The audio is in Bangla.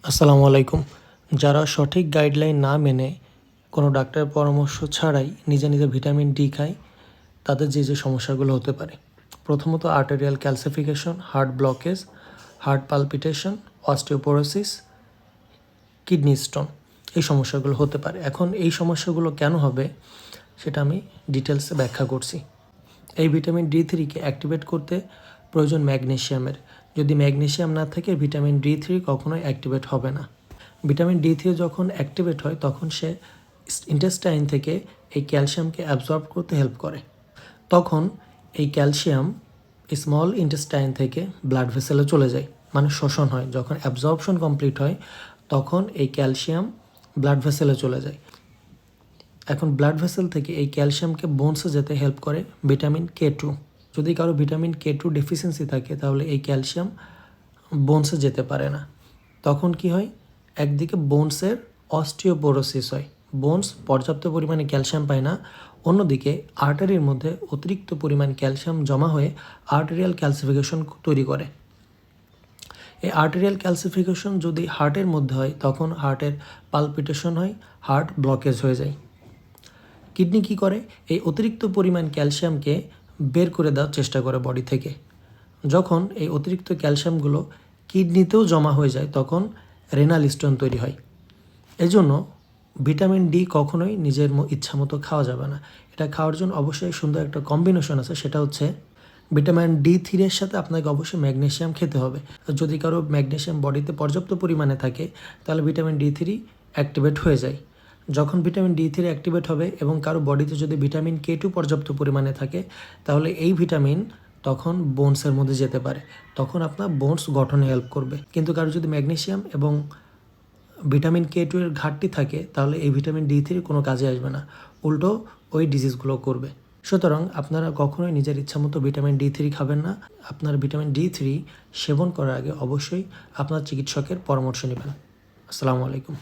আসসালামু আলাইকুম। যারা সঠিক গাইডলাইন না মেনে কোনো ডাক্তারের পরামর্শ ছাড়াই নিজে নিজে ভিটামিন ডি খায়, তাদের যে সমস্যাগুলো হতে পারে। প্রথমত arterial calcification, heart blockage, heart palpitation, osteoporosis, kidney stone, এই সমস্যাগুলো হতে পারে। এখন এই সমস্যাগুলো কেন হবে সেটা আমি ডিটেলসে ব্যাখ্যা করছি। এই ভিটামিন ডি3কে অ্যাক্টিভেট করতে প্রয়োজন ম্যাগনেশিয়ামের। যদি ম্যাগনেশিয়াম না থাকে ভিটামিন ডি3 কখনোই অ্যাক্টিভেট হবে না। ভিটামিন ডি3 যখন অ্যাক্টিভেট হয় তখন সে ইন্টেস্টাইন থেকে এই ক্যালসিয়ামকে অ্যাবজর্ব করতে হেল্প করে। তখন এই ক্যালসিয়াম স্মল ইন্টেস্টাইন থেকে ব্লাড ভেসেলে চলে যায়, মানে শোষণ হয়। যখন অ্যাবজর্পশন কমপ্লিট হয় তখন এই ক্যালসিয়াম ব্লাড ভেসেলে চলে যায়। এখন ব্লাড ভেসেল থেকে এই ক্যালসিয়ামকে বোনসে যেতে হেল্প করে ভিটামিন K2। যদি কারো ভিটামিন K2 ডেফিসিয়েন্সি থাকে তাহলে এই ক্যালসিয়াম বোনসে যেতে পারে না। তখন কি হয়, একদিকে বোনসের অস্টিওপোরোসিস হয়, বোনস পর্যাপ্ত পরিমাণে ক্যালসিয়াম পায় না। অন্যদিকে আর্টারির মধ্যে অতিরিক্ত পরিমাণ ক্যালসিয়াম জমা হয়ে আর্টেরিয়াল ক্যালসিফিকেশন তৈরি করে। এই আর্টেরিয়াল ক্যালসিফিকেশন যদি হার্টের মধ্যে হয় তখন হার্টের পালপিটেশন হয়, হার্ট ব্লকেজ হয়ে যায়। কিডনি কী করে, এই অতিরিক্ত পরিমাণ ক্যালসিয়ামকে বের করে দেওয়ার চেষ্টা করে বডি থেকে। যখন এই অতিরিক্ত ক্যালসিয়ামগুলো কিডনিতেও জমা হয়ে যায় তখন রেনাল স্টোন তৈরি হয়। এজন্য ভিটামিন ডি কখনোই নিজের ইচ্ছা মতো খাওয়া যাবে না। এটা খাওয়ার জন্য অবশ্যই সুন্দর একটা কম্বিনেশন আছে, সেটা হচ্ছে ভিটামিন ডি3 এর সাথে আপনাকে অবশ্যই ম্যাগনেশিয়াম খেতে হবে। যদি কারো ম্যাগনেশিয়াম বডিতে পর্যাপ্ত পরিমাণে থাকে তাহলে ভিটামিন ডি3 অ্যাক্টিভেট হয়ে যায়। যখন ভিটামিন ডি3 অ্যাক্টিভেট হবে এবং কারো বডিতে যদি ভিটামিন K2 পর্যাপ্ত পরিমাণে থাকে তাহলে এই ভিটামিন তখন বোনসের মধ্যে যেতে পারে, তখন আপনার বোনস গঠনে হেল্প করবে। কিন্তু কারো যদি ম্যাগনেশিয়াম এবং ভিটামিন K2 এর ঘাটতি থাকে তাহলে এই ভিটামিন ডি3 কোনো কাজে আসবে না, উল্টো ওই ডিজিজগুলো করবে। সুতরাং আপনারা কখনোই নিজের ইচ্ছামতো ভিটামিন ডি3 খাবেন না। আপনার ভিটামিন ডি3 সেবন করার আগে অবশ্যই আপনার চিকিৎসকের পরামর্শ নেবেন। আসসালামু আলাইকুম।